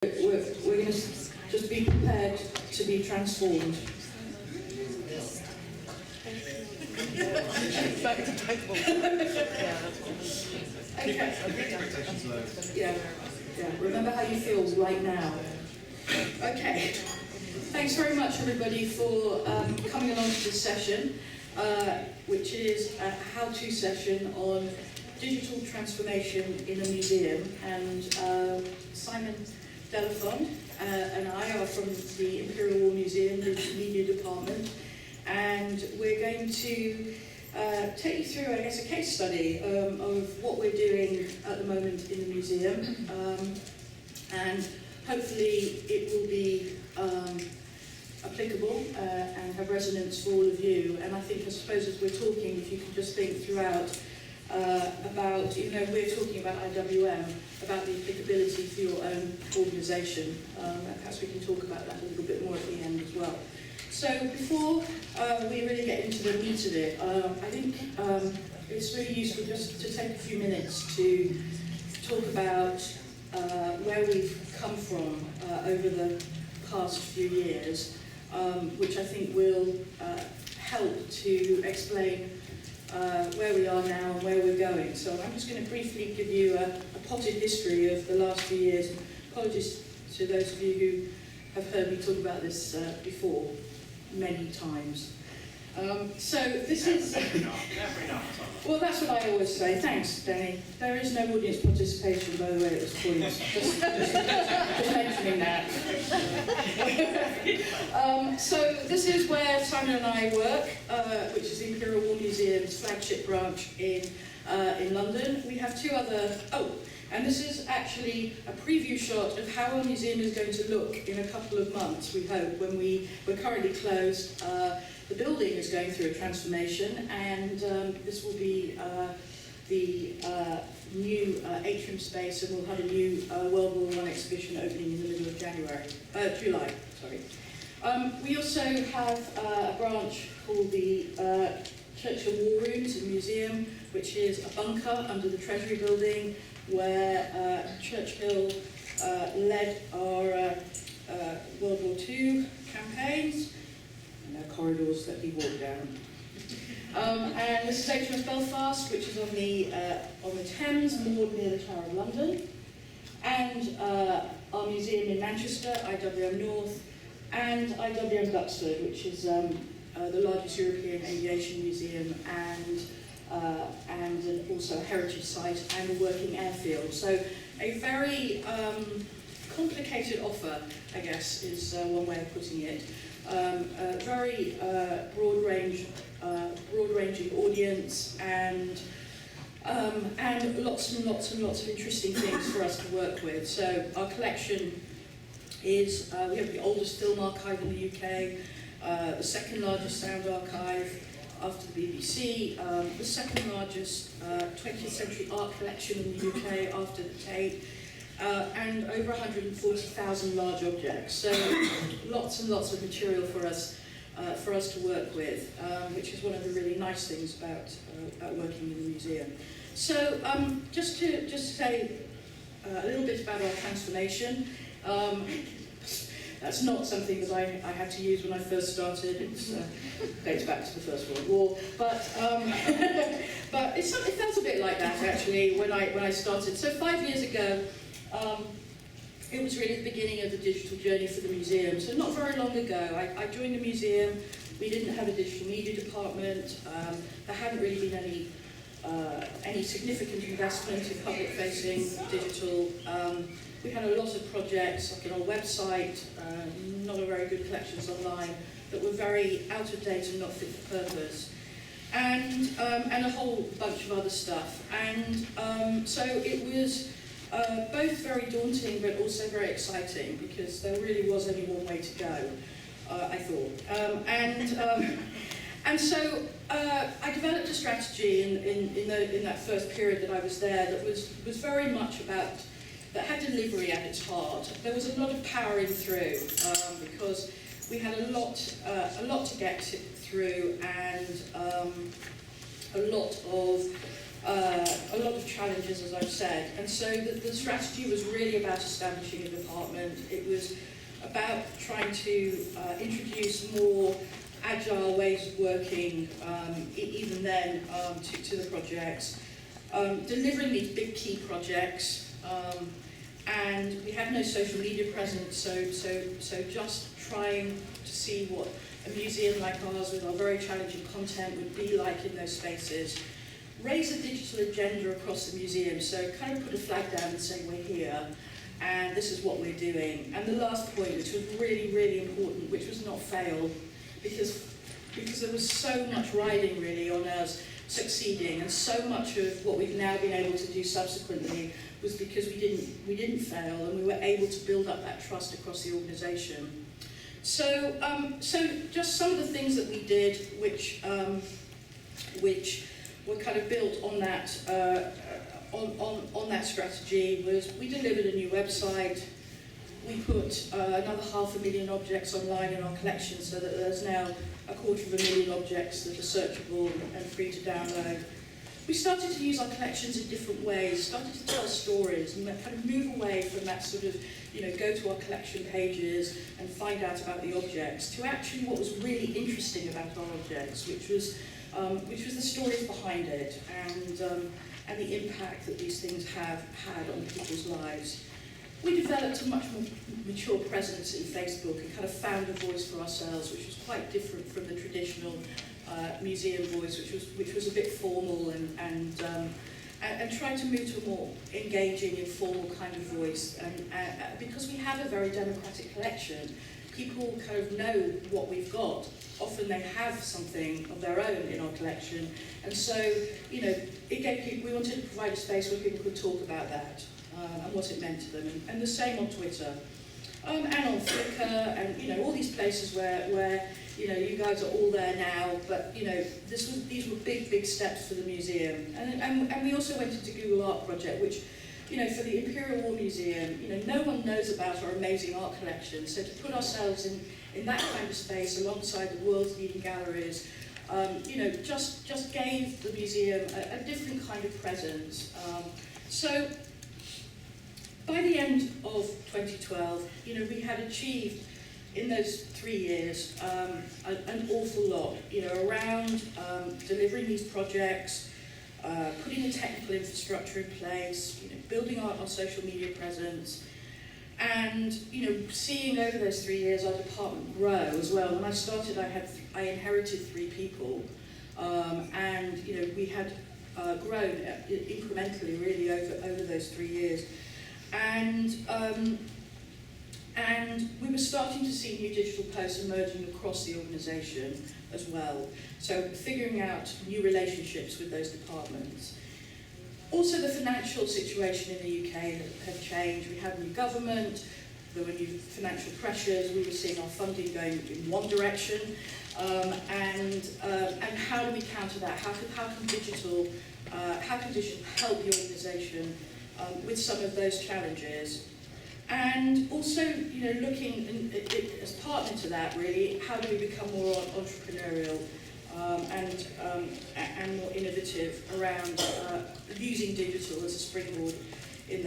We're going to just be prepared to be transformed. Back to table. Okay. Expectations low. Yeah. Remember how you feel right now. Okay. Thanks very much, everybody, for coming along to this session, which is a how-to session on digital transformation in a museum. And Simon Delafond and I are from the Imperial Museum, the media department, and we're going to take you through, I guess, a case study of what we're doing at the moment in the museum, and hopefully it will be applicable and have resonance for all of you. And I think, I suppose, as we're talking, if you can just think throughout about, we're talking about IWM, about the applicability for your own organisation. And perhaps we can talk about that a little bit more at the end as well. So before we really get into the meat of it, I think it's really useful just to take a few minutes to talk about where we've come from over the past few years, which I think will help to explain where we are now and where we're going. So I'm just going to briefly give you a potted history of the last few years. Apologies to those of you who have heard me talk about this before, many times. So this is... Well, that's what I always say. Thanks, Danny. There is no audience participation, by the way, at this point. Just mentioning that. So this is where Simon and I work, which is the Imperial War Museum's flagship branch in London. We have two other... And this is actually a preview shot of how our museum is going to look in a couple of months, we hope, when we're currently closed. The building is going through a transformation, and this will be the new atrium space, and we'll have a new World War I exhibition opening in the middle of July. We also have a branch called the Churchill War Rooms and Museum, which is a bunker under the Treasury building, where Churchill led our World War II campaigns, and our corridors that he walked down. And this is HMS Belfast, which is on the Thames, moored near the Tower of London, and our museum in Manchester, IWM North, and IWM Duxford, which is the largest European aviation museum, and also a heritage site and a working airfield. So a very complicated offer, I guess, is one way of putting it. A very broad-ranging audience, and lots and lots and lots of interesting things for us to work with. So our collection is, we have the oldest film archive in the UK, the second largest sound archive after the BBC, the second largest 20th century art collection in the UK after the Tate, and over 140,000 large objects. So lots and lots of material for us to work with, which is one of the really nice things about working in the museum. So just to say a little bit about our transformation. That's not something that I had to use when I first started. It dates back to the First World War, but it felt a bit like that actually when I started. So 5 years ago, it was really the beginning of the digital journey for the museum. So not very long ago, I joined the museum. We didn't have a digital media department. There hadn't really been any significant investment in public-facing digital. We had a lot of projects, like an old website, not a very good collections online, that were very out of date and not fit for purpose, and a whole bunch of other stuff. And so it was both very daunting, but also very exciting, because there really was only one way to go, I thought. And so I developed a strategy in that first period that I was there that was very much about, that had delivery at its heart. There was a lot of powering through, because we had a lot to get through, and a lot of a lot of challenges, as I've said. And so the strategy was really about establishing a department. It was about trying to introduce more agile ways of working, even then, to the projects, delivering these big key projects, and we had no social media presence, so just trying to see what a museum like ours with our very challenging content would be like in those spaces. Raise a digital agenda across the museum, so kind of put a flag down and say we're here, and this is what we're doing. And the last point, which was really, really important, which was not fail, because there was so much riding really on us succeeding, and so much of what we've now been able to do subsequently was because we didn't fail, and we were able to build up that trust across the organisation. So just some of the things that we did, which were kind of built on that on that strategy, was we delivered a new website. We put another 500,000 objects online in our collection, so that there's now 250,000 objects that are searchable and free to download. We started to use our collections in different ways, started to tell stories, and kind of move away from that sort of, go to our collection pages and find out about the objects, to actually what was really interesting about our objects, which was the stories behind it, and the impact that these things have had on people's lives. We developed a much more mature presence in Facebook and kind of found a voice for ourselves, which was quite different from the traditional museum voice, which was a bit formal, and tried to move to a more engaging, informal kind of voice. And because we have a very democratic collection, people kind of know what we've got. Often they have something of their own in our collection, and so it gave people. We wanted to provide a space where people could talk about that. And what it meant to them, and the same on Twitter, and on Flickr, and all these places where you guys are all there now. But these were big steps for the museum, and we also went into Google Art Project, which for the Imperial War Museum, no one knows about our amazing art collection. So to put ourselves in that kind of space alongside the world's leading galleries, just gave the museum a different kind of presence. So. By the end of 2012, we had achieved in those 3 years an awful lot, around delivering these projects, putting the technical infrastructure in place, building our social media presence, and seeing over those 3 years our department grow as well. When I started, I inherited 3 people, and we had grown incrementally really over those 3 years. And we were starting to see new digital posts emerging across the organisation as well. So figuring out new relationships with those departments. Also, the financial situation in the UK had changed. We had a new government, there were new financial pressures, we were seeing our funding going in one direction. And how do we counter that? How can digital help the organisation with some of those challenges? And also, looking as partner to that, really, how do we become more entrepreneurial and more innovative around using digital as a springboard in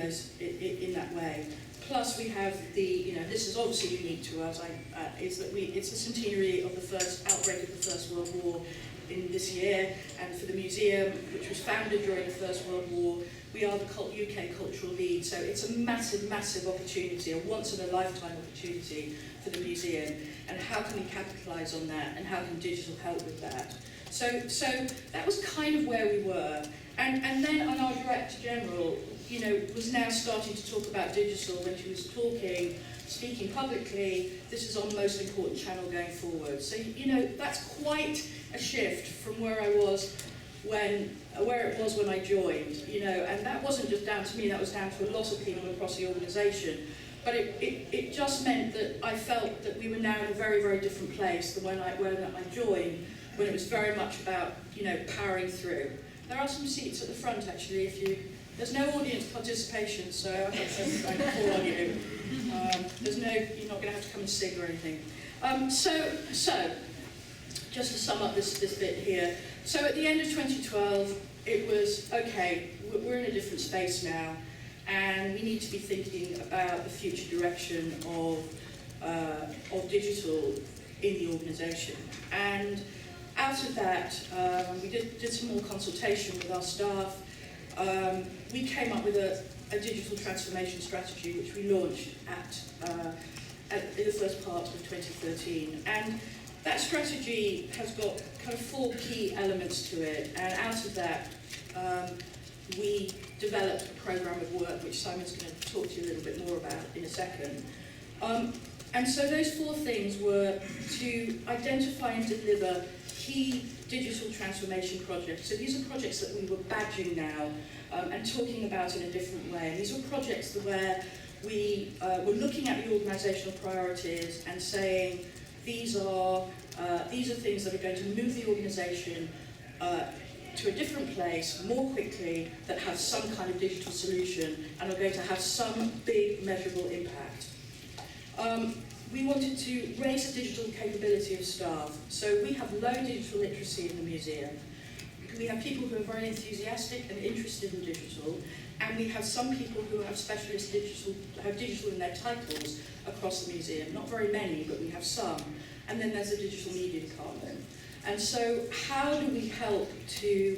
that way? Plus, we have this is obviously unique to us. It's the centenary of the first outbreak of the First World War in this year, and for the museum, which was founded during the First World War, we are the UK cultural lead, so it's a massive opportunity, a once-in-a-lifetime opportunity for the museum, and how can we capitalise on that, and how can digital help with that? So that was kind of where we were, and then on our Director General, was now starting to talk about digital when she was speaking publicly. This is our most important channel going forward. So that's quite a shift from where it was when I joined, and that wasn't just down to me, that was down to a lot of people across the organisation. But it just meant that I felt that we were now in a very, very different place than when I joined, when it was very much about, powering through. There are some seats at the front, actually, there's no audience participation, so I'm not sure if I can call on you. You're not going to have to come and sing or anything. So, just to sum up this bit here. So at the end of 2012, it was, okay, we're in a different space now, and we need to be thinking about the future direction of digital in the organisation. And out of that, we did some more consultation with our staff. We came up with a digital transformation strategy, which we launched in the first part of 2013. And that strategy has got kind of 4 key elements to it. And out of that, we developed a programme of work, which Simon's going to talk to you a little bit more about in a second. And so those 4 things were to identify and deliver key digital transformation projects. So these are projects that we were badging now and talking about in a different way. And these are projects where we were looking at the organisational priorities and saying these are things that are going to move the organisation to a different place more quickly, that have some kind of digital solution and are going to have some big measurable impact. We wanted to raise the digital capability of staff. So we have low digital literacy in the museum. We have people who are very enthusiastic and interested in digital, and we have some people who have specialist digital, have digital in their titles across the museum. Not very many, but we have some. And then there's a digital media department. And so how do we help to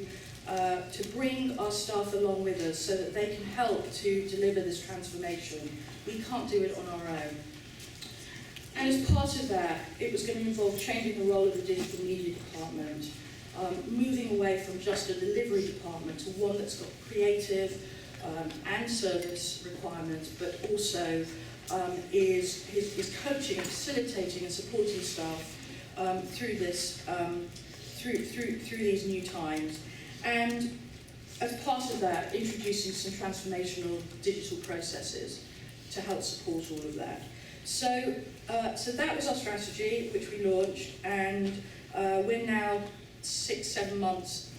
bring our staff along with us so that they can help to deliver this transformation? We can't do it on our own. And as part of that, it was going to involve changing the role of the digital media department, moving away from just a delivery department to one that's got creative and service requirements, but also is coaching and facilitating and supporting staff through this, through these new times. And as part of that, introducing some transformational digital processes to help support all of that. So that was our strategy, which we launched, and we're now 6 or 7 months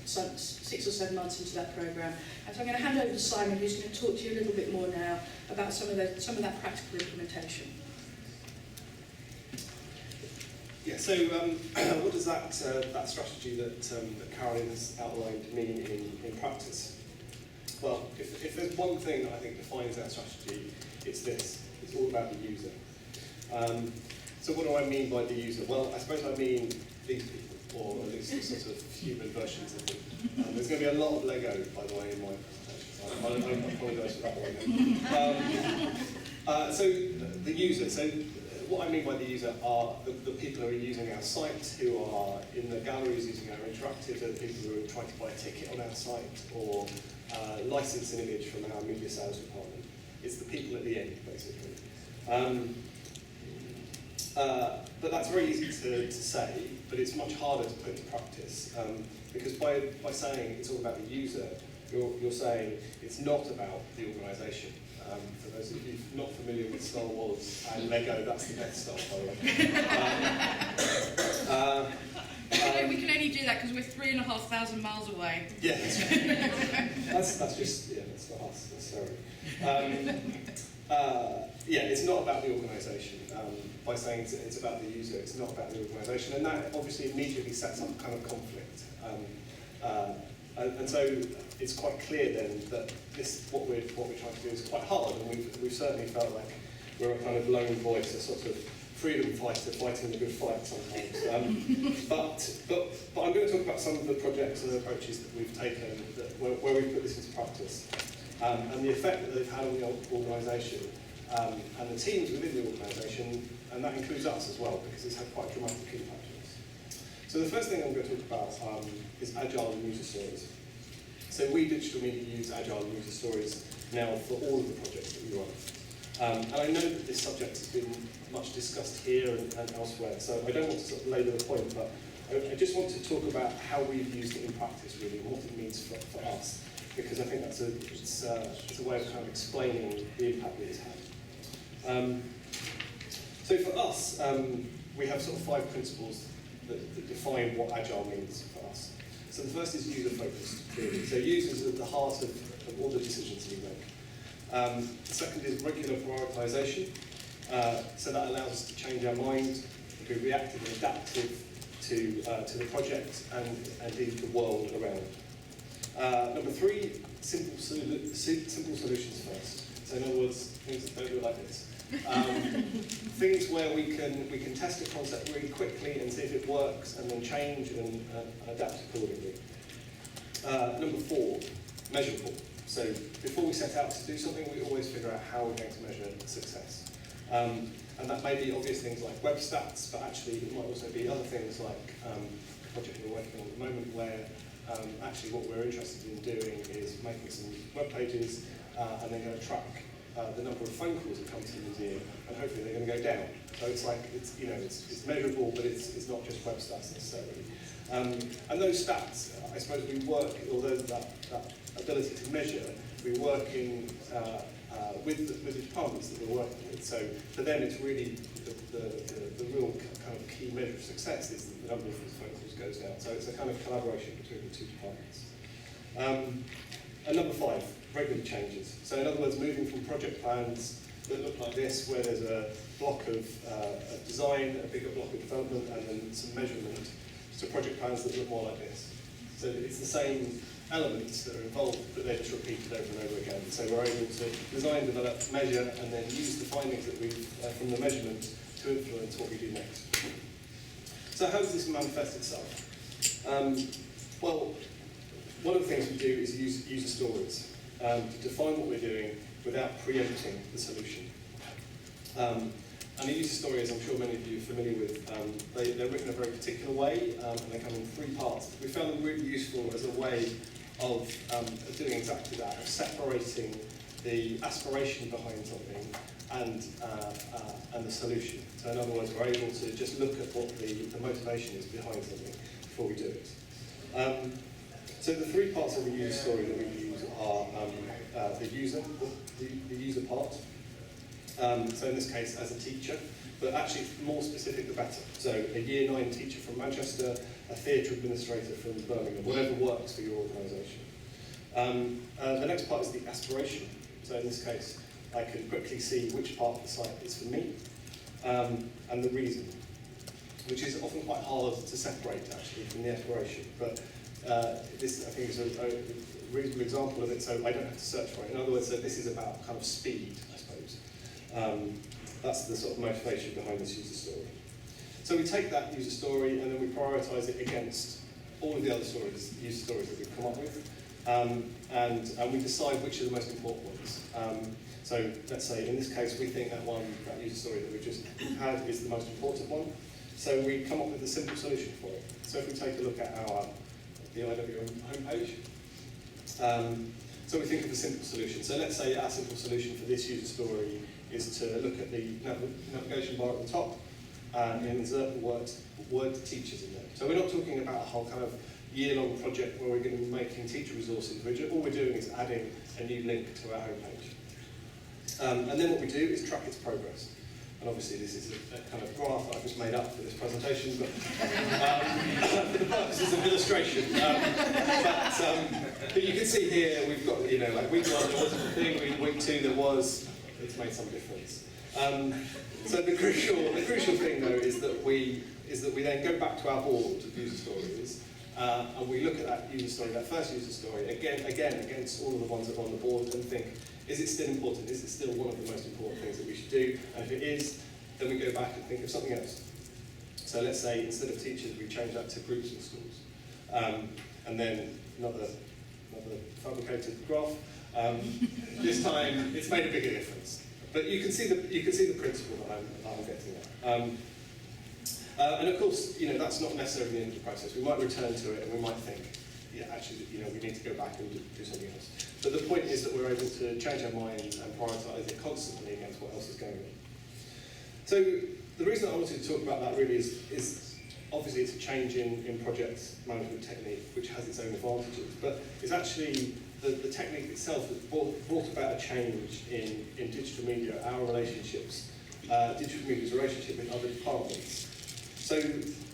into that programme. And so I'm going to hand over to Simon, who's going to talk to you a little bit more now about some of that practical implementation. Yeah. So what does that strategy that Carolyn has outlined mean in practice? Well, if there's one thing that I think defines that strategy, it's this. It's all about the user. So what do I mean by the user? Well, I suppose I mean these people, or at least sort of human versions of them. There's going to be a lot of Lego, by the way, in my presentation. I apologise for that one. So the user. So what I mean by the user are the people who are using our site, who are in the galleries using our interactive, the people who are trying to buy a ticket on our site, or license an image from our media sales department. It's the people at the end, basically. But that's very easy to say, but it's much harder to put into practice, because by saying it's all about the user, you're saying it's not about the organisation. For those of you not familiar with Star Wars and Lego, that's the Death Star, by the way. We can only do that because we're 3,500 miles away. Yeah, that's just, yeah, that's not us necessarily. Yeah, it's not about the organisation. By saying it's about the user, it's not about the organisation, and that obviously immediately sets up a kind of conflict. And so it's quite clear then that what we're trying to do is quite hard, and we've certainly felt like we're a kind of lone voice, a sort of freedom fighter fighting the good fight sometimes. But I'm going to talk about some of the projects and approaches that we've taken where we've put this into practice, and the effect that they've had on the organisation and the teams within the organisation, and that includes us as well, because it's had quite a dramatic impact on us. So the first thing I'm going to talk about is agile user stories. So we digital media use agile user stories now for all of the projects that we run. And I know that this subject has been much discussed here and elsewhere, so I don't want to sort of labour the point, but I just want to talk about how we've used it in practice, really, and what it means for us, because I think that's it's a way of kind of explaining the impact that it's had. So for us, we have sort of 5 principles that define what agile means for us. So the first is user-focused, really. So users are at the heart of all the decisions we make. The second is regular prioritisation. So that allows us to change our mind, to be reactive and adaptive to the project and indeed the world around. Number 3, simple solutions first. So in other words, things that don't look like this. Things where we can test a concept really quickly and see if it works, and then change and adapt accordingly. Number 4, measurable. So before we set out to do something, we always figure out how we're going to measure success. And that may be obvious things like web stats, but actually it might also be other things like a project we're working on at the moment where actually what we're interested in doing is making some web pages and then going to track the number of phone calls that come to the museum, and hopefully they're going to go down. So it's like, it's measurable, but it's not just web stats necessarily. And those stats, I suppose we work, although that ability to measure, we work with the departments that we're working with. So for them, it's really the real kind of key measure of success is that the number of phone calls goes down. So it's a kind of collaboration between the two departments. And number 5, regular changes. So in other words, moving from project plans that look like this, where there's a block of design, a bigger block of development, and then some measurement, to project plans that look more like this. So it's the same elements that are involved, but they're just repeated over and over again. So we're able to design, develop, measure, and then use the findings that we've from the measurement to influence what we do next. So how does this manifest itself? Well, one of the things we do is use user stories to define what we're doing without preempting the solution. And a user story, as I'm sure many of you are familiar with, they're written in a very particular way, and they come in 3 parts. We found them really useful as a way of doing exactly that, of separating the aspiration behind something and the solution. So in other words, we're able to just look at what the motivation is behind something before we do it. So the 3 parts of the user story that we use are the user part. So in this case, as a teacher, but actually more specific the better. So a Year 9 teacher from Manchester, a theatre administrator from Birmingham, whatever works for your organisation. The next part is the aspiration. So in this case, I can quickly see which part of the site is for me, and the reason, which is often quite hard to separate actually from the aspiration. But this, I think, is a reasonable example of it, so I don't have to search for it. In other words, so this is about kind of speed, I suppose. That's the sort of motivation behind this user story. So we take that user story and then we prioritise it against all of the other user stories that we've come up with, and we decide which are the most important ones. So let's say in this case we think that user story that we've just had is the most important one. So we come up with a simple solution for it. So if we take a look at the IWM homepage, so we think of a simple solution. So let's say our simple solution for this user story is to look at the navigation bar at the top and insert the word teachers in there. So we're not talking about a whole kind of year-long project where we're going to be making teacher resources rigid. All we're doing is adding a new link to our homepage. And then what we do is track its progress. And obviously this is a kind of graph that I've just made up for this presentation, but for the purposes of illustration. But you can see here we've got, like week 1 there wasn't a thing, week 2 there was, it's made some difference. So the crucial thing though is that we then go back to our board of user stories and we look at that user story, that first user story, again against all of the ones that are on the board and think, is it still important? Is it still one of the most important things that we should do? And if it is, then we go back and think of something else. So let's say instead of teachers, we change that to groups and schools. And then another fabricated graph. This time, it's made a bigger difference. But you can see the principle that I'm getting at. And of course, that's not necessarily the end of the process. We might return to it and we might think, yeah, actually, we need to go back and do something else. But the point is that we're able to change our minds and prioritise it constantly against what else is going on. So the reason I wanted to talk about that really is obviously it's a change in project management technique, which has its own advantages, but it's actually the technique itself that brought about a change in digital media, our relationships, digital media's relationship with other departments. So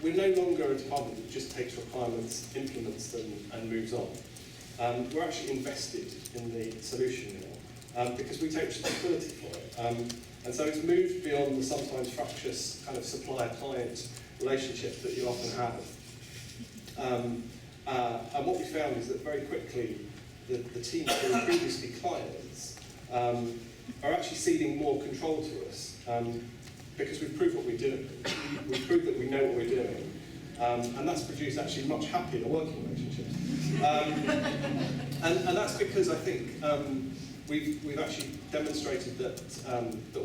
we're no longer a department that just takes requirements, implements them, and moves on. We're actually invested in the solution now because we take responsibility for it. And so it's moved beyond the sometimes fractious kind of supplier-client relationship that you often have. And what we found is that very quickly, the teams who were previously clients are actually ceding more control to us because we've proved what we're doing. We've proved that we know what we're doing. And that's produced actually much happier working relationships. And that's because I think we've actually demonstrated that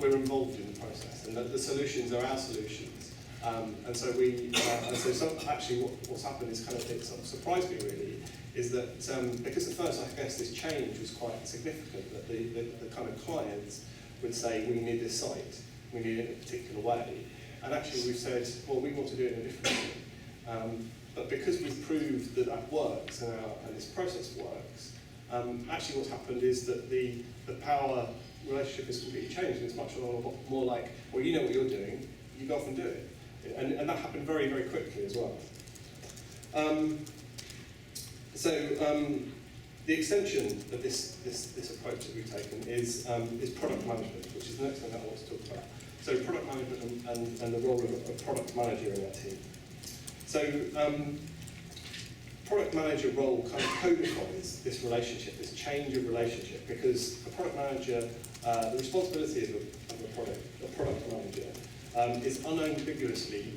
we're involved in the process and that the solutions are our solutions. And so actually what's happened is it sort of surprised me really, is that because at first I guess this change was quite significant, that the kind of clients would say, we need this site, we need it in a particular way. And actually we've said, well, we want to do it in a different way. But because we've proved that that works and this process works, actually what's happened is that the power relationship has completely changed, and it's much more like, well, you know what you're doing, you go off and do it. And that happened very, very quickly as well. The extension of this approach that we've taken is product management, which is the next thing I want to talk about. So product management and the role of a product manager in our team. So product manager role kind of codifies this relationship, this change of relationship, because a product manager, the responsibility of a product manager is unambiguously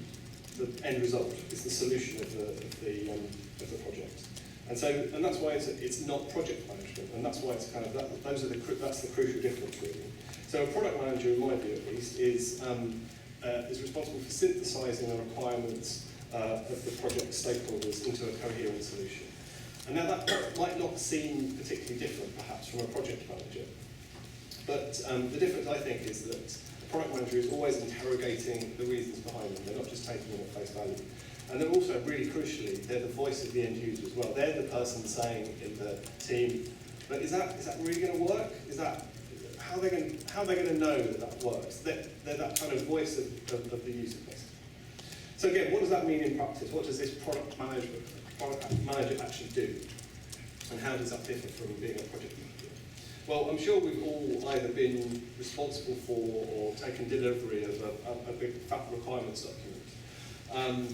the end result, is the solution of the project. And that's why it's not project management, and that's why it's kind of that's the crucial difference really. So a product manager, in my view at least, is responsible for synthesising the requirements of the project stakeholders into a coherent solution. And now that might not seem particularly different, perhaps, from a project manager, but the difference I think is that a product manager is always interrogating the reasons behind them. They're not just taking them at face value. And they're also, really crucially, they're the voice of the end user as well. They're the person saying in the team, but is that really going to work? How are they going to know that works? They're that kind of voice of the user base. So again, what does that mean in practice? What does this product manager actually do? And how does that differ from being a project manager? Well, I'm sure we've all either been responsible for or taken delivery of a big fat requirements document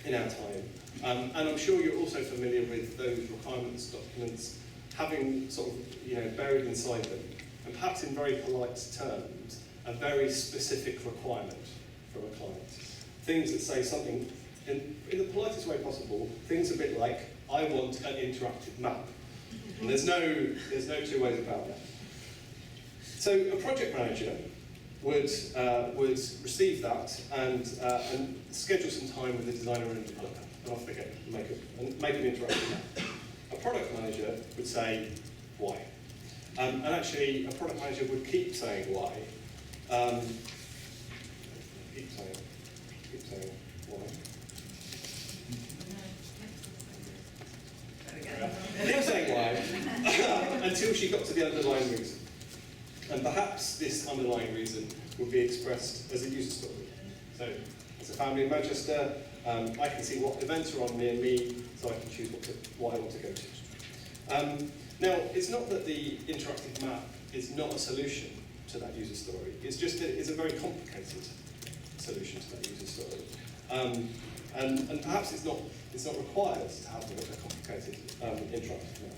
in our time. And I'm sure you're also familiar with those requirements documents having sort of, buried inside them, and perhaps in very polite terms, a very specific requirement from a client. Things that say something, in the politest way possible, things a bit like, I want an interactive map. And there's no two ways about that. So a project manager would receive that and schedule some time with the designer and developer, and off they go, and make an interactive map. A product manager would say, why? And actually, a product manager would keep saying why. Keep saying why. Keep saying why, until she got to the underlying reason. And perhaps this underlying reason would be expressed as a user story. So, as a family in Manchester, I can see what events are on near me, so I can choose what I want to go to. Now, it's not that the interactive map is not a solution to that user story. It's just that it's a very complicated solution to that user story. And perhaps it's not required to have a complicated interactive map.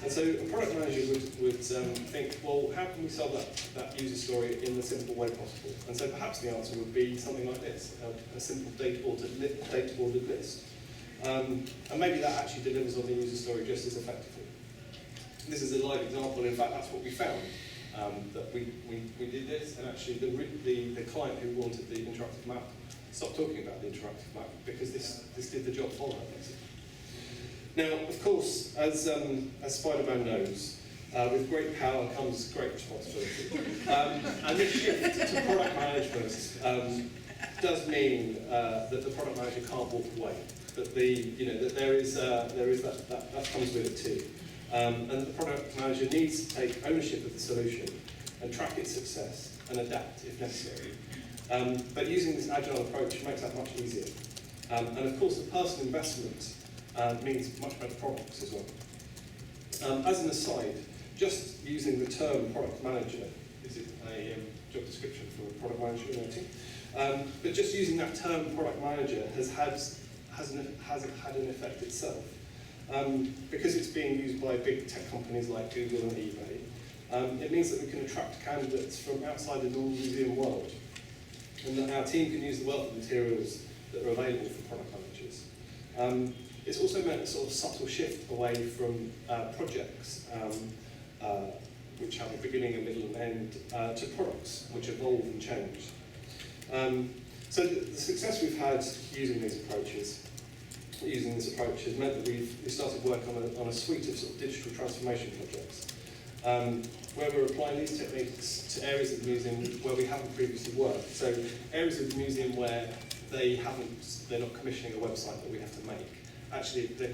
And so a product manager would think, well, how can we solve that user story in the simple way possible? And so perhaps the answer would be something like this, a simple data-ordered list. And maybe that actually delivers on the user story just as effectively. This is a live example. In fact, that's what we found, that we did this, and actually the client who wanted the interactive map stopped talking about the interactive map because this did the job for her, basically. Now, of course, as Spider-Man knows, with great power comes great responsibility. And this shift to product management does mean that the product manager can't walk away. That that there is that comes with it too. And the product manager needs to take ownership of the solution and track its success and adapt if necessary. But using this agile approach makes that much easier. And of course, the personal investment means much better products as well. As an aside, just using the term product manager, this is a job description for a product manager in our team, but just using that term product manager has hasn't had an effect itself. Because it's being used by big tech companies like Google and eBay, it means that we can attract candidates from outside the normal museum world, and that our team can use the wealth of materials that are available for product managers. It's also meant a sort of subtle shift away from projects, which have a beginning, a middle and end, to products, which evolve and change. So the success we've had using this approach has meant that we've started work on a suite of sort of digital transformation projects, where we're applying these techniques to areas of the museum where we haven't previously worked. So areas of the museum where they're not commissioning a website that we have to make. Actually, they're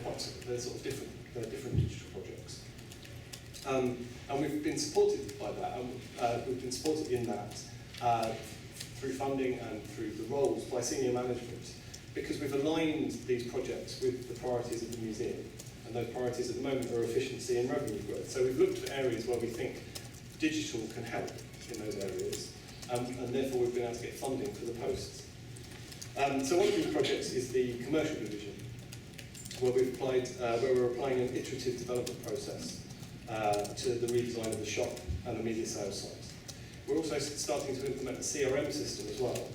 sort of different. They're different digital projects. And we've been supported by that. We've been supported in that through funding and through the roles by senior management, because we've aligned these projects with the priorities of the museum. And those priorities at the moment are efficiency and revenue growth. So we've looked at areas where we think digital can help in those areas, and therefore we've been able to get funding for the posts. So one of these projects is the commercial division, where we're applying an iterative development process to the redesign of the shop and the media sales site. We're also starting to implement a CRM system as well.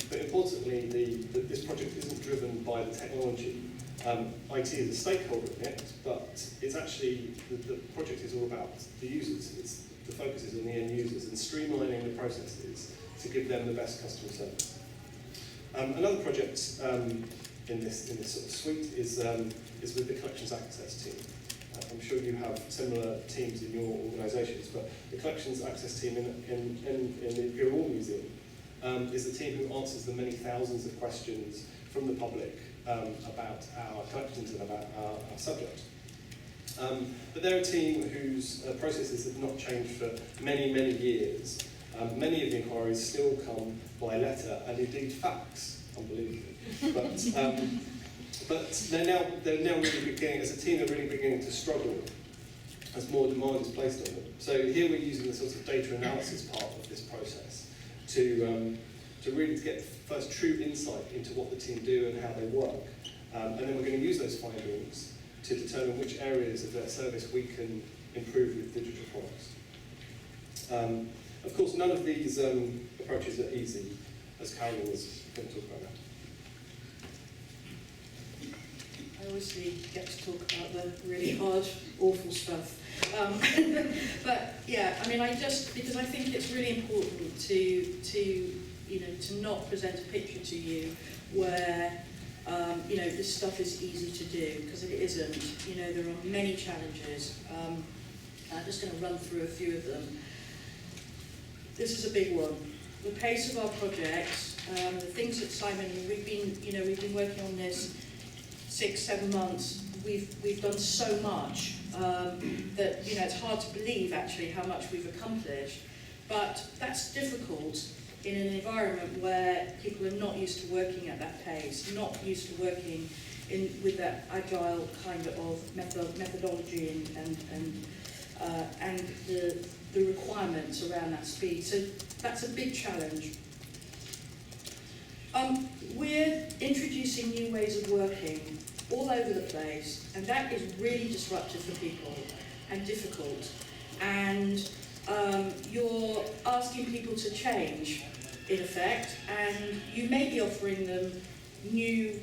But importantly, this project isn't driven by the technology. IT is a stakeholder in it, but it's actually, the project is all about the users. The focus is on the end users and streamlining the processes to give them the best customer service. Another project in this sort of suite is with the collections access team. I'm sure you have similar teams in your organisations, but the collections access team in the Imperial Museum is the team who answers the many thousands of questions from the public about our collections and about our subject. But they're a team whose processes have not changed for many, many years. Many of the inquiries still come by letter and indeed fax, unbelievably. But they're now really beginning, as a team, they're really beginning to struggle as more demand is placed on them. So here we're using the sort of data analysis part of this process to really get first true insight into what the team do and how they work. And then we're going to use those findings to determine which areas of their service we can improve with digital products. Of course, none of these approaches are easy, as Carolyn was going to talk about now. I obviously get to talk about the really hard, awful stuff. But yeah, I mean, because I think it's really important to not present a picture to you where this stuff is easy to do, because it isn't. There are many challenges. I'm just going to run through a few of them. This is a big one. The pace of our projects, the things that Simon, we've been working on this 6-7 months. We've done so much that it's hard to believe actually how much we've accomplished. But that's difficult in an environment where people are not used to working at that pace, not used to working with that agile kind of methodology and the requirements around that speed. So that's a big challenge. We're introducing new ways of working all over the place, and that is really disruptive for people and difficult. And you're asking people to change, in effect, and you may be offering them new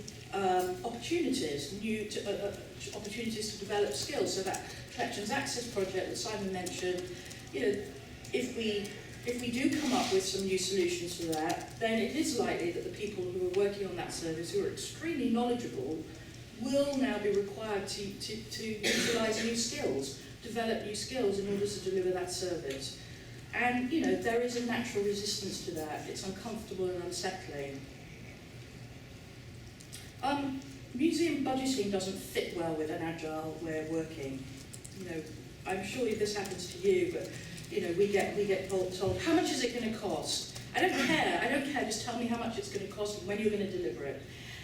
opportunities to develop skills. So that collections access project that Simon mentioned, if we do come up with some new solutions for that, then it is likely that the people who are working on that service, who are extremely knowledgeable, will now be required to utilise new skills, develop new skills in order to deliver that service. And, there is a natural resistance to that. It's uncomfortable and unsettling. Museum budgeting doesn't fit well with an agile way of working. I'm sure this happens to you, but, we get told, how much is it going to cost? I don't care, just tell me how much it's going to cost and when you're going to deliver it.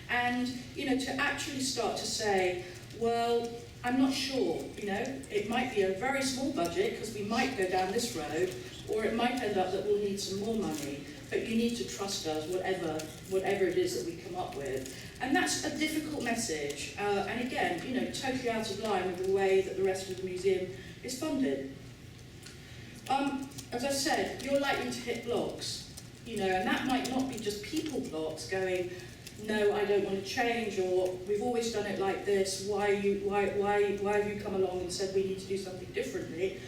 And, to actually start to say, well, I'm not sure, it might be a very small budget because we might go down this road, or it might end up that we'll need some more money. but you need to trust us, whatever it is that we come up with. And that's a difficult message, and again, you know, totally out of line with the way that the rest of the museum is funded. As I said, you're likely to hit blocks, you know, and that might not be just people blocks going, no, I don't want to change, or we've always done it like this, why have you come along and said we need to do something differently?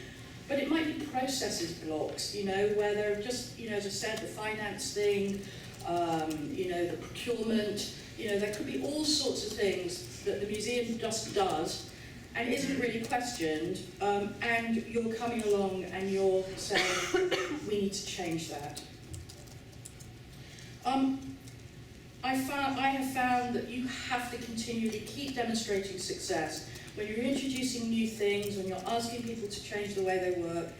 But it might be processes blocks, you know, where they're just, you know, as I said, the finance thing, you know, the procurement, you know, there could be all sorts of things that the museum just does and isn't really questioned, and you're coming along and you're saying, we need to change that. I have found that you have to continually keep demonstrating success. When you're introducing new things, when you're asking people to change the way they work,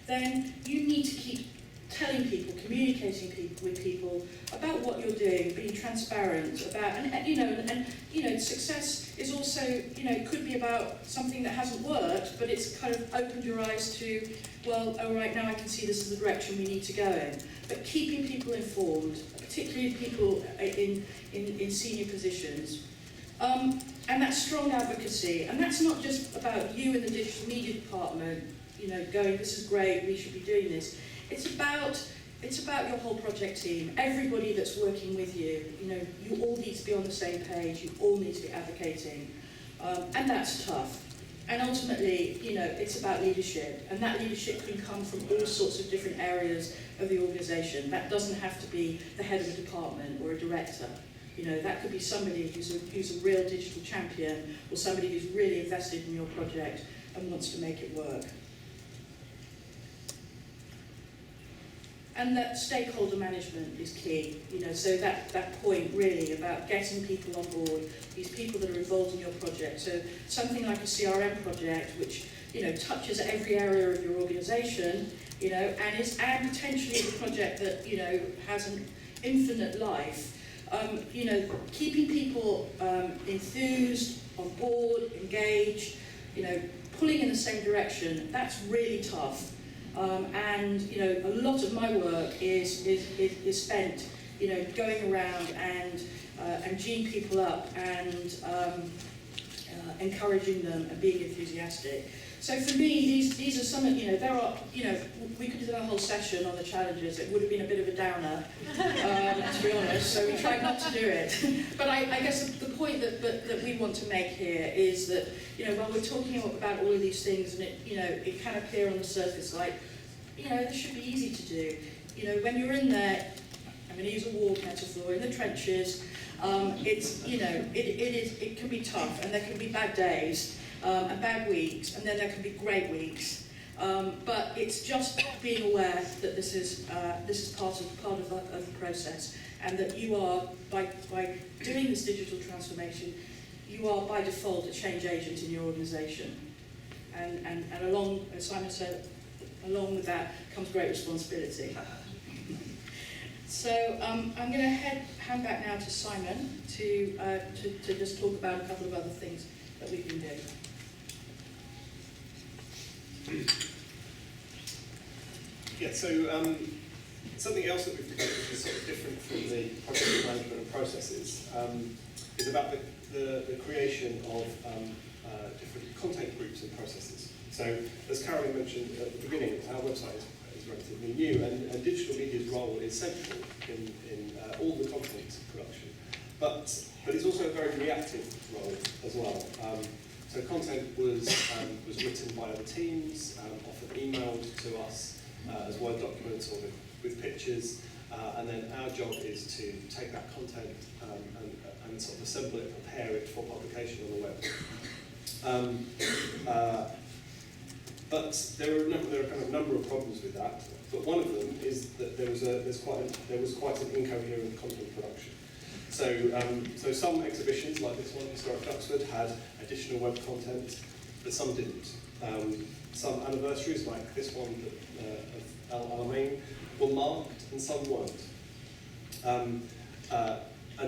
then you need to keep telling people, communicating with people about what you're doing, being transparent about, and you know, success is also, you know, it could be about something that hasn't worked, but it's kind of opened your eyes to, well, all right, now I can see this is the direction we need to go in. But keeping people informed, particularly people in senior positions, and that strong advocacy, and that's not just about you in the digital media department, you know, going, this is great, we should be doing this. It's about your whole project team, everybody that's working with you. You know, you all need to be on the same page, you all need to be advocating, and that's tough. And ultimately, you know, it's about leadership, and that leadership can come from all sorts of different areas of the organisation. That doesn't have to be the head of a department or a director. You know, that could be somebody who's a real digital champion, or somebody who's really invested in your project and wants to make it work. And that stakeholder management is key, you know, so that point really about getting people on board, these people that are involved in your project. So something like a CRM project, which, you know, touches every area of your organisation, you know, and potentially is a project that, you know, has an infinite life. You know, keeping people enthused, on board, engaged, you know, pulling in the same direction, that's really tough. And you know, a lot of my work is spent, you know, going around and geeing people up and encouraging them and being enthusiastic. So for me, these are some of, you know, there are, you know, we could do a whole session on the challenges. It would have been a bit of a downer, to be honest, so we tried not to do it. But I guess the point that we want to make here is that, you know, while we're talking about all of these things, and it, you know, it can appear on the surface like, you know, this should be easy to do. You know, when you're in there, I'm going to use a war metaphor, in the trenches, it's, you know, it can be tough, and there can be bad days, and bad weeks, and then there can be great weeks. But it's just being aware that this is part of the process, and that you are, by doing this digital transformation, you are by default a change agent in your organisation. And along, as Simon said, along with that comes great responsibility. So I'm going to hand back now to Simon to just talk about a couple of other things that we've been doing. Yeah, so something else that we've developed, which is sort of different from the project management and processes, is about the creation of different content groups and processes. So, as Carolyn mentioned at the beginning, our website is relatively new, and digital media's role is central in all the content production. But it's also a very reactive role as well. So content was written by other teams, often emailed to us as Word documents or with pictures, and then our job is to take that content and sort of assemble it, prepare it for publication on the web. But there are kind of a number of problems with that. But one of them is that there was quite an incoherent content production. So some exhibitions, like this one, Historic Duxford, had additional web content, but some didn't. Some anniversaries, like this one of Al Alamein, were marked and some weren't. And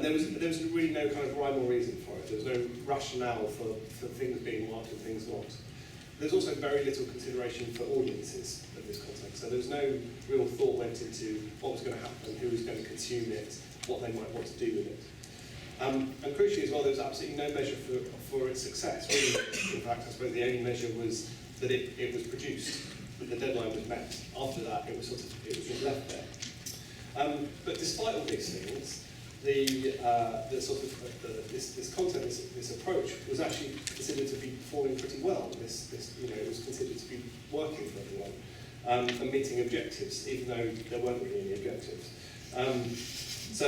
there was really no kind of rhyme or reason for it. There was no rationale for things being marked and things not. there's also very little consideration for audiences of this content. So there was no real thought went into what was going to happen, who was going to consume it, what they might want to do with it. And crucially as well, there was absolutely no measure for its success. Really, in fact, I suppose the only measure was that it was produced, that the deadline was met. After that, it was just left there. But despite all these things, this content, this approach, was actually considered to be performing pretty well. It was considered to be working for everyone and meeting objectives, even though there weren't really any objectives. So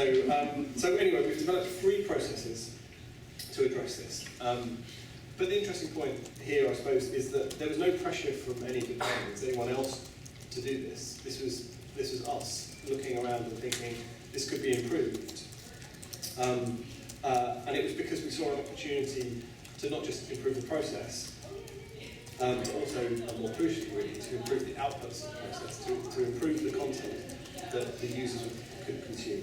anyway, we've developed 3 processes to address this. But the interesting point here, I suppose, is that there was no pressure from any departments, anyone else, to do this. This was us looking around and thinking this could be improved. And it was because we saw an opportunity to not just improve the process, but also, more crucially, really, to improve the outputs of the process, to improve the content that the users could consume.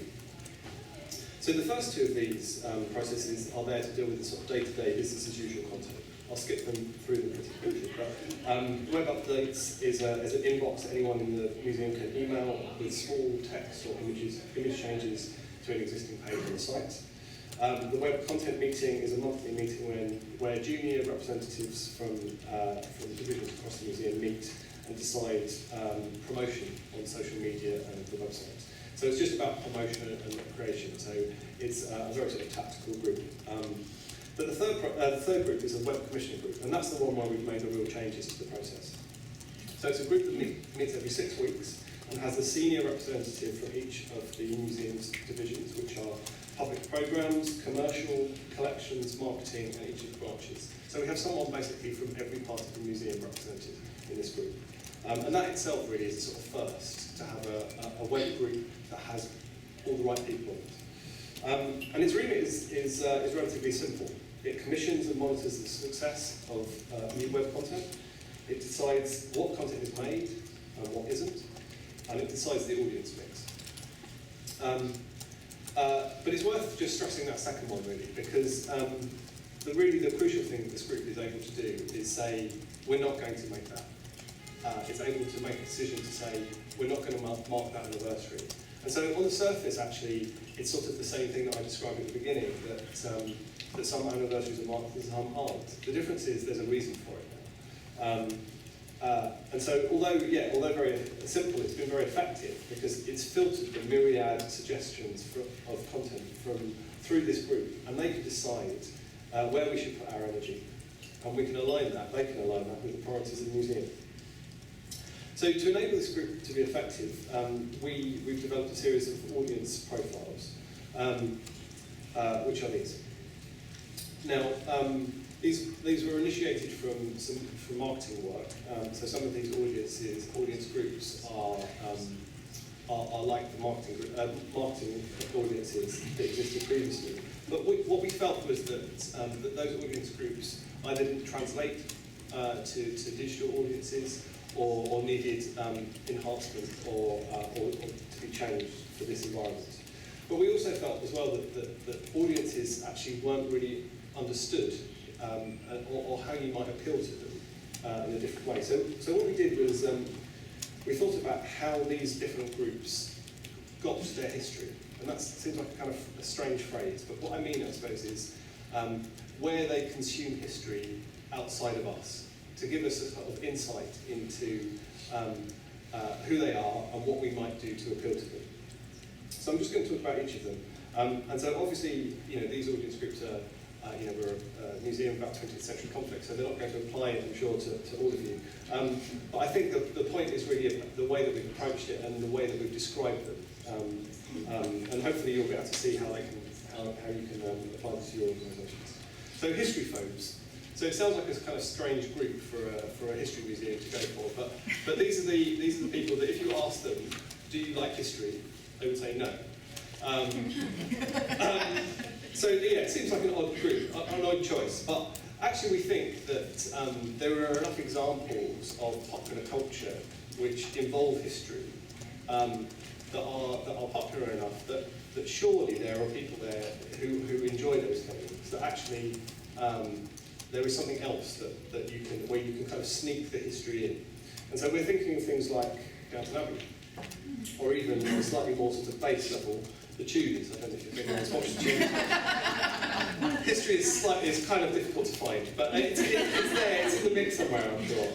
So the first 2 of these processes are there to deal with the sort of day-to-day business as usual content. I'll skip them through them pretty quickly, but web updates is an inbox that anyone in the museum can email with small text or image changes to an existing page on the site. The web content meeting is a monthly meeting where junior representatives from divisions across the museum meet and decide promotion on social media and the website. So it's just about promotion and creation. So it's a very sort of tactical group. But the third group is a web commissioning group, and that's the one where we've made the real changes to the process. So it's a group that meets every 6 weeks and has a senior representative from each of the museum's divisions, which are public programmes, commercial, collections, marketing, and each of the branches. So we have someone basically from every part of the museum represented in this group. And that itself really is a sort of first, to have a web group that has all the right people in it. And its remit is relatively simple. It commissions and monitors the success of new web content. It decides what content is made and what isn't, and it decides the audience mix. But it's worth just stressing that second one, really, because the crucial thing that this group is able to do is say, we're not going to make that. It's able to make a decision to say, we're not going to mark that anniversary. And so on the surface, actually, it's sort of the same thing that I described at the beginning, that some anniversaries are marked and some aren't. The difference is there's a reason for it now. And so although very simple, it's been very effective because it's filtered the myriad suggestions of content through this group, and they can decide where we should put our energy. And we can align that, they can align that with the priorities of the museum. So to enable this group to be effective, we've developed a series of audience profiles, which are these. Now, these were initiated from marketing work. So some of these audience groups are like the marketing audiences that existed previously. But what we felt was that those audience groups either didn't translate to digital audiences, or needed enhancement or to be changed for this environment. But we also felt as well that audiences actually weren't really understood, or how you might appeal to them in a different way. So what we did was we thought about how these different groups got to their history. And that seems like a kind of a strange phrase, but what I mean, I suppose, is where they consume history outside of us, to give us a sort of insight into who they are and what we might do to appeal to them. So I'm just going to talk about each of them. And so obviously, these audience groups are, we're a museum about 20th century conflict, so they're not going to apply it, I'm sure, to all of you. But I think the point is really the way that we've approached it and the way that we've described them. And hopefully you'll be able to see how you can apply this to your organisations. So history phobes. So it sounds like a kind of strange group for a history museum to go for, but these are the people that if you ask them, do you like history, they would say no. So yeah, it seems like an odd group, an odd choice, but actually we think that there are enough examples of popular culture which involve history that are popular enough that surely there are people there who enjoy those things, that actually there is something else where you can kind of sneak the history in. And so we're thinking of things like Downton Abbey, or even a slightly more sort of base level, the Tudors. I don't know if anyone's watched the Tudors. History is kind of difficult to find, but it's there, it's in the mix somewhere, I'm sure.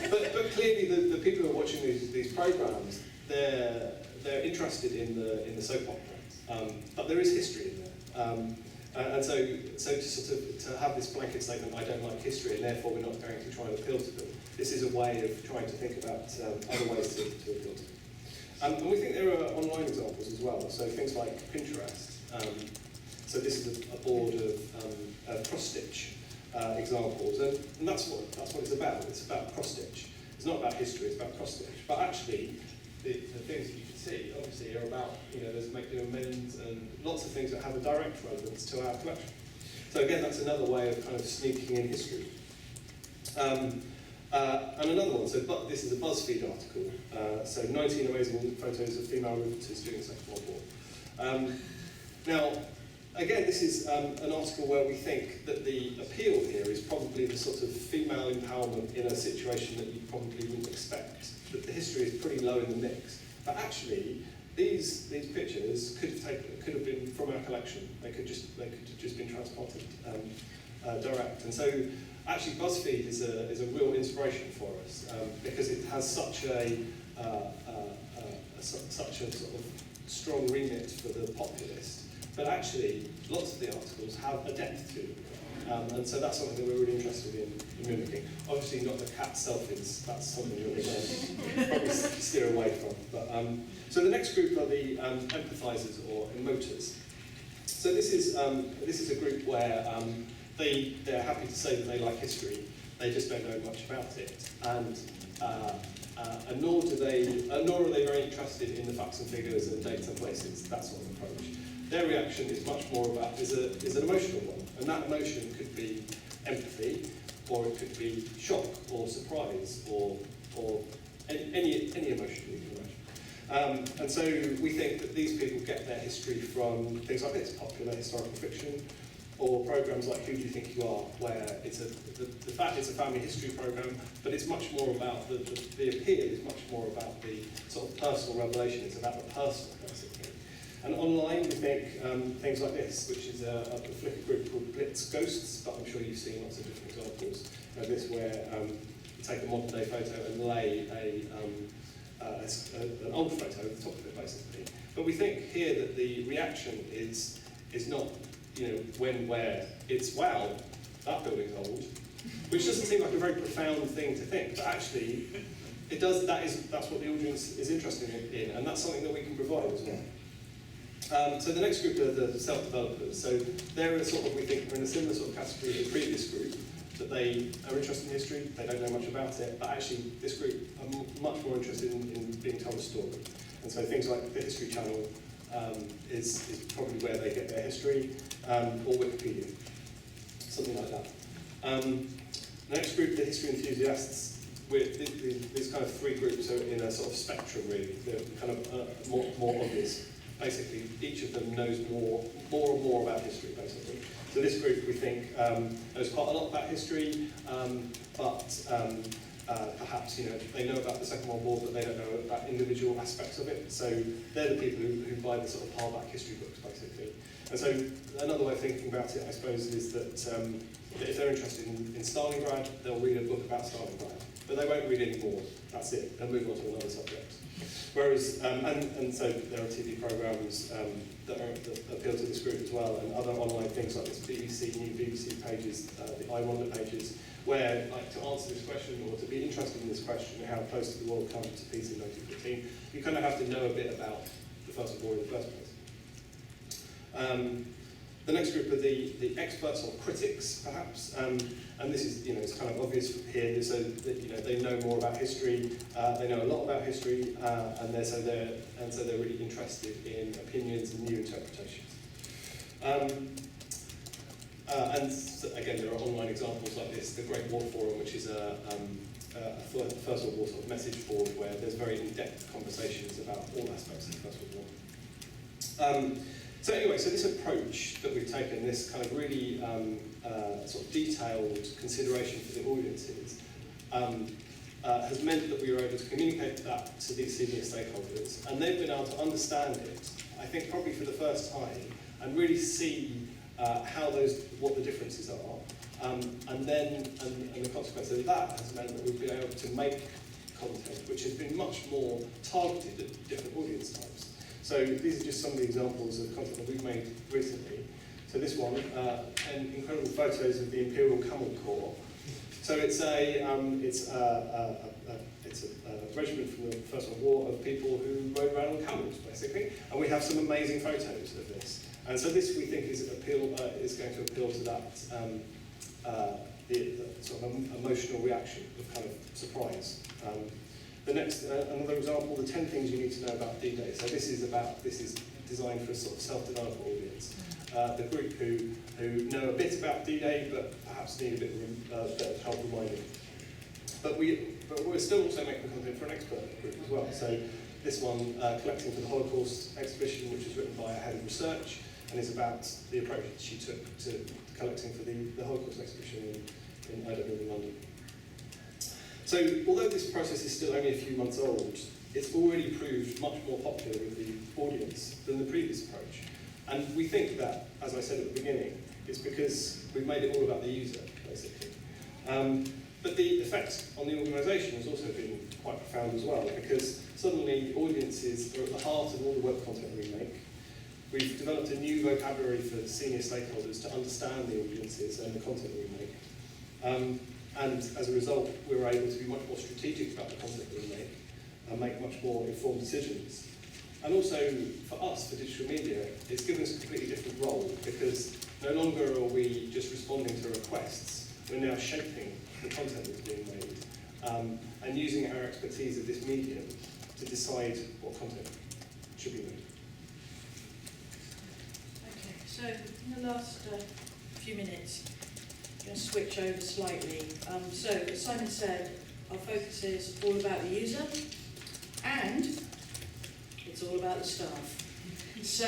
But clearly the people who are watching these programmes, they're interested in the soap opera, but there is history in there. And so to have this blanket statement, I don't like history, and therefore we're not going to try and appeal to them. This is a way of trying to think about other ways to appeal to them. And we think there are online examples as well, so things like Pinterest. So this is a board of cross-stitch examples, and that's what it's about. It's about cross-stitch. It's not about history, it's about cross-stitch. But actually, the things that you can see, obviously, are about, there's men's and lots of things that have a direct relevance to our collection. So again, that's another way of kind of sneaking in history. And another one, this is a BuzzFeed article, so 19 amazing photos of female riveters during the Second World War. Now, again, this is an article where we think that the appeal here is probably the sort of female empowerment in a situation that you probably wouldn't expect. That the history is pretty low in the mix. But actually, these pictures could have been from our collection. They could have just been transported direct. And so, actually, BuzzFeed is a real inspiration for us because it has such a sort of strong remit for the populist. But actually, lots of the articles have a depth to them. And so that's something that we're really interested in mimicking. Obviously not the cat selfies, that's something that we're going to probably steer away from. But, so the next group are the empathisers or emoters. So this is a group where they're happy to say that they like history, they just don't know much about it. And nor are they very interested in the facts and figures and dates and places, that sort of approach. Their reaction is much more about, is an emotional one, and that emotion could be empathy, or it could be shock, or surprise, or any emotion you can imagine. And so we think that these people get their history from things like this, popular historical fiction, or programs like Who Do You Think You Are, where it's a family history program, but it's much more about the appeal is much more about the sort of personal revelation. It's about the personal, basically. And online, we think things like this, which is a Flickr group called Blitz Ghosts, but I'm sure you've seen lots of different examples of this, where you take a modern day photo and lay an old photo at the top of it, basically. But we think here that the reaction is not, when, where. It's, wow, that building's old, which doesn't seem like a very profound thing to think, but actually, it does. That's what the audience is interested in, and that's something that we can provide as well. So the next group are the self-developers. So they're we think, are in a similar sort of category to the previous group, that they are interested in history, they don't know much about it, but actually this group are much more interested in being told a story. And so things like the History Channel is probably where they get their history, or Wikipedia, something like that. The next group, the history enthusiasts, these kind of three groups are in a sort of spectrum, really. They're kind of more obvious. Basically, each of them knows more and more about history, basically. So this group, we think, knows quite a lot about history, but perhaps they know about the Second World War, but they don't know about individual aspects of it. So they're the people who buy the sort of hardback history books, basically. And so another way of thinking about it, I suppose, is that if they're interested in Stalingrad, they'll read a book about Stalingrad, but they won't read any more. That's it. They'll move on to another subject. Whereas, and so there are TV programmes that appeal to this group as well, and other online things like this new BBC pages, the I Wonder pages, where, to answer this question, or to be interested in this question, how close did the world come to peace in 1914, you kind of have to know a bit about the First World War in the first place. The next group are the experts or critics, perhaps, and this is, it's kind of obvious here. So that, they know more about history, they know a lot about history, and they're really interested in opinions and new interpretations. And so, again, there are online examples like this. The Great War Forum, which is a First World War sort of message board where there's very in-depth conversations about all aspects of the First World War. So anyway, so this approach that we've taken, this kind of really sort of detailed consideration for the audiences, has meant that we were able to communicate that to these senior stakeholders, and they've been able to understand it, I think probably for the first time, and really see what the differences are. And the consequence of that has meant that we've been able to make content which has been much more targeted at different audience types. So these are just some of the examples of content that we've made recently. So this one, incredible photos of the Imperial Camel Corps. So it's a regiment from the First World War of people who rode around on camels, basically. And we have some amazing photos of this. And so this, we think, is going to appeal to that the sort of emotional reaction of kind of surprise. The next, another example, the 10 things you need to know about D-Day. So this is designed for a sort of self-development audience. The group who know a bit about D-Day, but perhaps need a bit of help reminding. But we're still also making content for an expert group as well. So this one, Collecting for the Holocaust exhibition, which is written by a head of research, and is about the approach she took to collecting for the Holocaust exhibition in London. So although this process is still only a few months old, it's already proved much more popular with the audience than the previous approach. And we think that, as I said at the beginning, it's because we've made it all about the user, basically. But the effect on the organisation has also been quite profound as well, because suddenly audiences are at the heart of all the web content we make. We've developed a new vocabulary for senior stakeholders to understand the audiences and the content that we make. And as a result, we're able to be much more strategic about the content that we make and make much more informed decisions. And also, for us, for digital media, it's given us a completely different role, because no longer are we just responding to requests, we're now shaping the content that's being made and using our expertise of this medium to decide what content should be made. Okay, so in the last few minutes, I'm going to switch over slightly. So, as Simon said, our focus is all about the user, and it's all about the staff. So,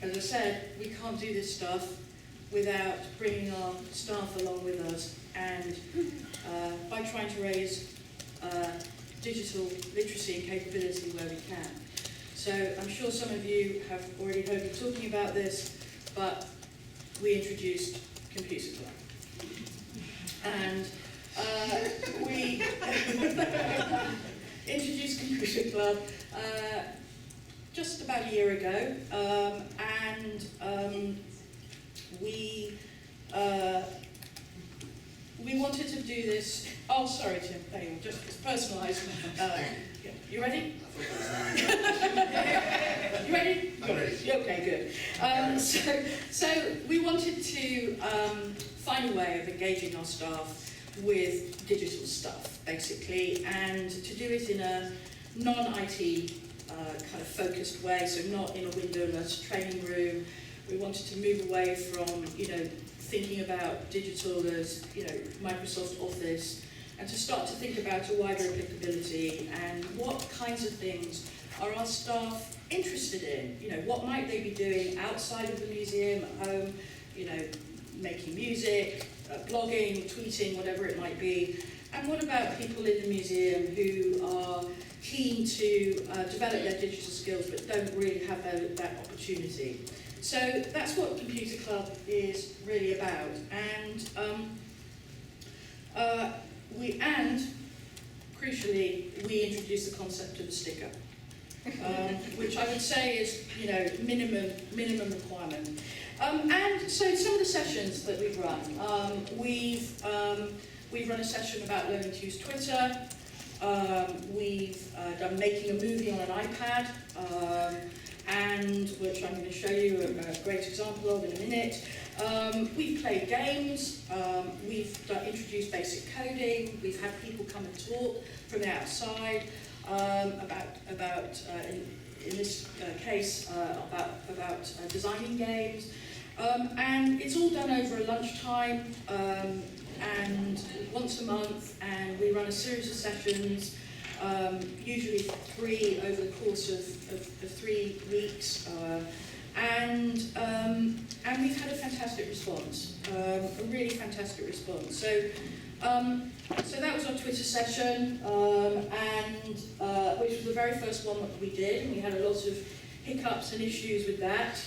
as I said, we can't do this stuff without bringing our staff along with us, and by trying to raise digital literacy and capability where we can. So I'm sure some of you have already heard me talking about this, but we introduced Computer Club. And we introduced Computer Club just about a year ago, and we wanted to do this. Oh, sorry, Tim. There you go. Just it's personalised. You ready? You ready? I'm ready. Okay, good. So we wanted to find a way of engaging our staff with digital stuff, basically, and to do it in a non-IT kind of focused way, so not in a windowless training room. We wanted to move away from, thinking about digital as, Microsoft Office, and to start to think about a wider applicability and what kinds of things are our staff interested in. What might they be doing outside of the museum, at home, making music, blogging, tweeting, whatever it might be. And what about people in the museum who are keen to develop their digital skills but don't really have that opportunity? So that's what Computer Club is really about. And crucially, we introduced the concept of a sticker, which I would say is, minimum requirement. And so some of the sessions that we've run, we've run a session about learning to use Twitter. We've done making a movie on an iPad, and which I'm going to show you a great example of in a minute. We've played games, we've introduced basic coding, we've had people come and talk from the outside about in this case, about designing games. And it's all done over a lunchtime, and once a month, and we run a series of sessions, usually 3 over the course of 3 weeks. And and we've had a fantastic response, a really fantastic response. So that was our Twitter session, which was the very first one that we did, and we had a lot of hiccups and issues with that.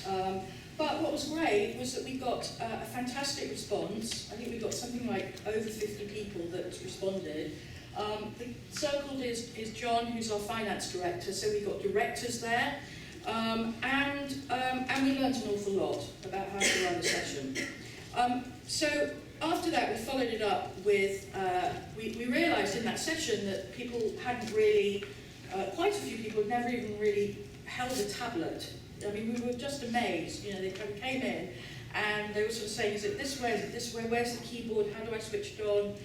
But what was great was that we got a fantastic response. I think we got something like over 50 people that responded. The circled is John, who's our finance director, so we got directors there. And we learned an awful lot about how to run a session. So after that, we followed it up with, we realised in that session that people hadn't really, quite a few people had never even really held a tablet. I mean, we were just amazed. You know, they kind of came in and they were sort of saying, is it this way, is it this way, where's the keyboard, how do I switch it on?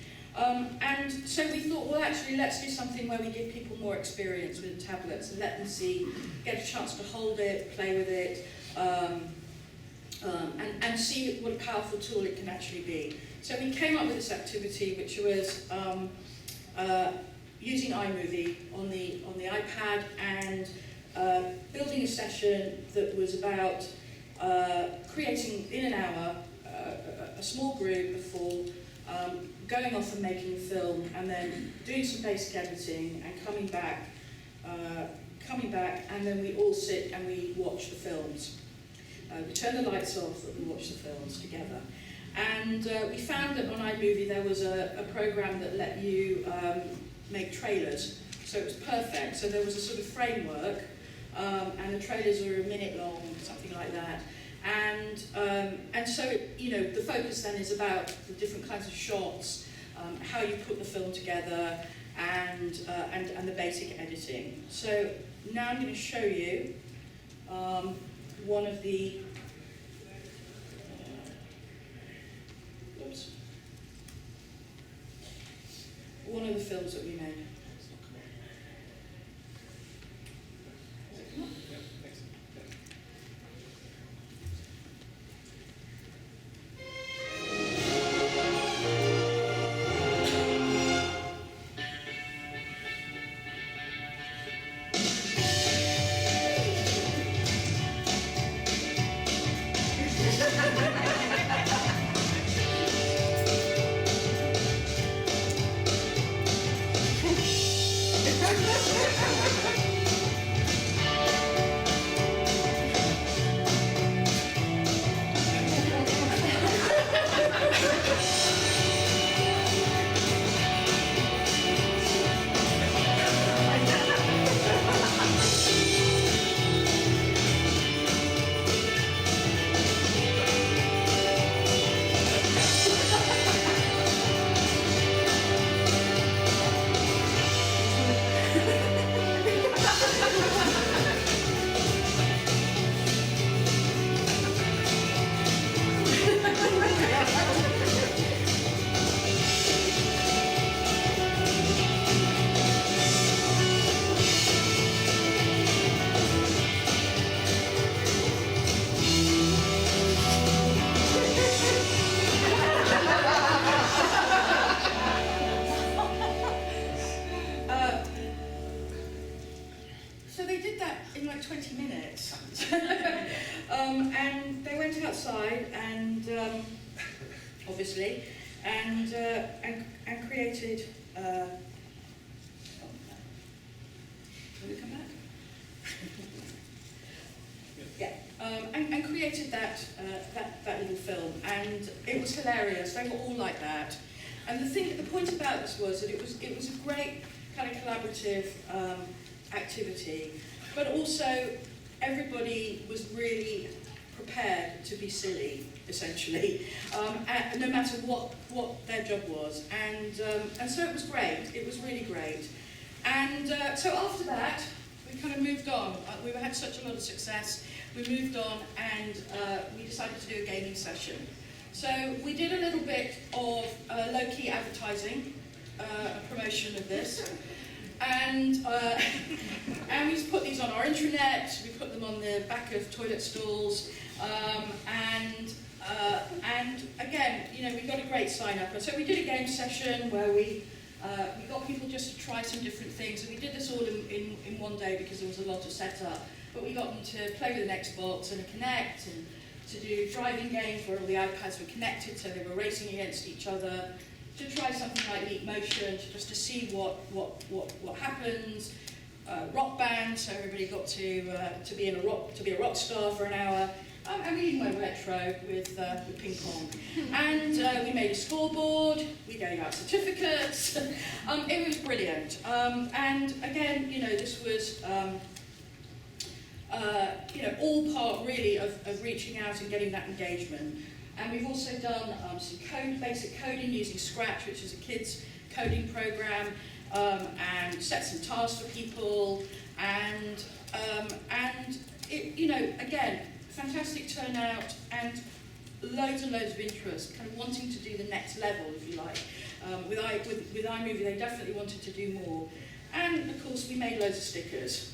And so we thought, well, actually, let's do something where we give people more experience with tablets and let them see, get a chance to hold it, play with it, and see what a powerful tool it can actually be. So we came up with this activity, which was using iMovie on the iPad and building a session that was about creating, in an hour, a small group of four, going off and making a film, and then doing some basic editing and coming back, and then we all sit and we watch the films. We turn the lights off and we watch the films together. And we found that on iMovie there was a program that let you make trailers, so it was perfect. So there was a sort of framework, and the trailers are a minute long, something like that. And so, you know, the focus then is about the different kinds of shots, how you put the film together, and the basic editing. So now I'm going to show you one of the films that we made. And they went outside and obviously and created will it come back? Yeah, and created that little film, and it was hilarious. They were all like that. And the point about this was that it was a great kind of collaborative activity, but also everybody was really prepared to be silly, essentially, no matter what their job was. And so it was great. It was really great. And so after that, we kind of moved on. We had such a lot of success. We moved on, and we decided to do a gaming session. So we did a little bit of low-key advertising, a promotion of this. And we put these on our intranet, we put them on the back of toilet stalls, and again, you know, we got a great sign-up. And so we did a game session where we got people just to try some different things, and we did this all in one day because there was a lot of setup. but we got them to play with an Xbox and a Kinect, and to do driving games where all the iPads were connected, so they were racing against each other, to try something like Leap Motion, just to see what happens. Rock band, so everybody got to be a rock star for an hour. And we even went retro with ping pong. And we made a scoreboard, we gave out certificates. It was brilliant. And again, this was all part really of reaching out and getting that engagement. And we've also done some basic coding using Scratch, which is a kids coding program, and set some tasks for people. And it, again, fantastic turnout and loads of interest, kind of wanting to do the next level, if you like. With iMovie, they definitely wanted to do more. And of course, we made loads of stickers.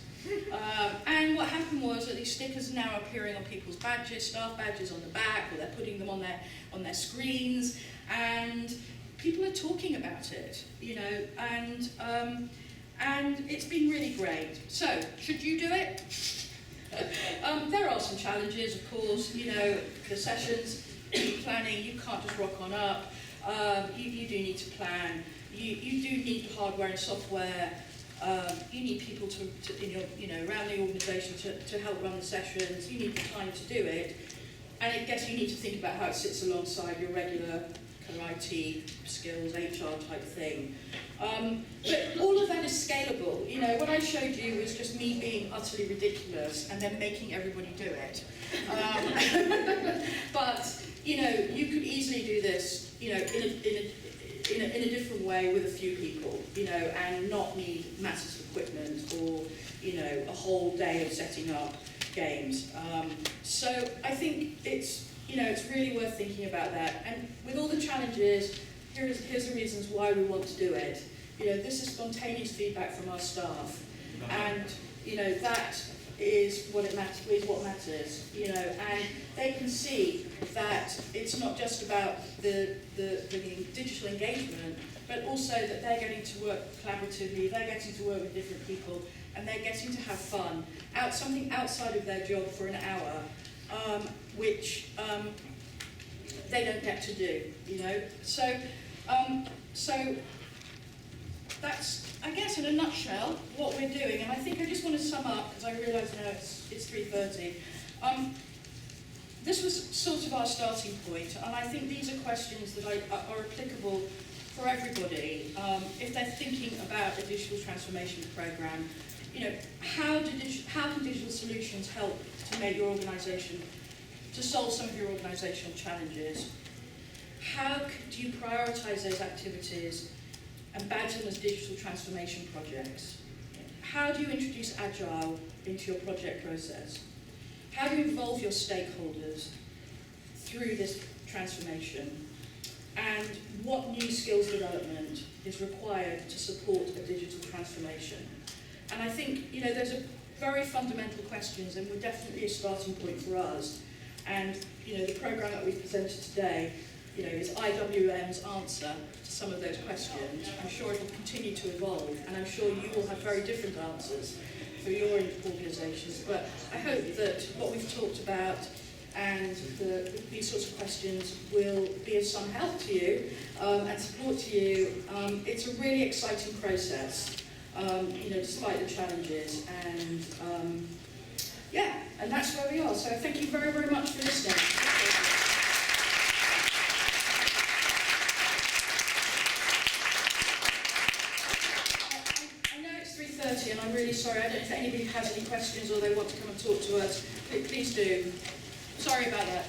And what happened was that these stickers are now appearing on people's badges, staff badges on the back, or they're putting them on their screens, and people are talking about it, and it's been really great. So, should you do it? There are some challenges, of course. The sessions, planning, you can't just rock on up. You do need to plan. You do need hardware and software. You need people around the organisation to help run the sessions. You need the time to do it. And I guess you need to think about how it sits alongside your regular kind of IT skills, HR type thing. But all of that is scalable. What I showed you was just me being utterly ridiculous and then making everybody do it. But you could easily do this, in a different way with a few people, and not need massive equipment or a whole day of setting up games. So I think it's really worth thinking about that. And with all the challenges, here's the reasons why we want to do it. This is spontaneous feedback from our staff, and that is what matters. And they can see that it's not just about the digital engagement, but also that they're getting to work collaboratively, they're getting to work with different people, and they're getting to have fun, something outside of their job for an hour, which they don't get to do, So that's, I guess, in a nutshell, what we're doing. And I think I just want to sum up, because I realise now it's 3:30. This was sort of our starting point, and I think these are questions that are applicable for everybody. If they're thinking about a digital transformation programme, how can digital solutions help to make your organisation, to solve some of your organisational challenges? How do you prioritise those activities and badge them as digital transformation projects? How do you introduce Agile into your project process? How do you involve your stakeholders through this transformation? And what new skills development is required to support a digital transformation? And I think, those are very fundamental questions, and we're definitely a starting point for us. And, the programme that we've presented today, is IWM's answer to some of those questions. I'm sure it will continue to evolve, and I'm sure you will have very different answers for your organisations. But I hope that what we've talked about and these sorts of questions will be of some help to you and support to you. It's a really exciting process, despite the challenges. And and that's where we are. So thank you very, very much for listening. And I'm really sorry, I don't know if anybody has any questions or they want to come and talk to us. Please do. Sorry about that.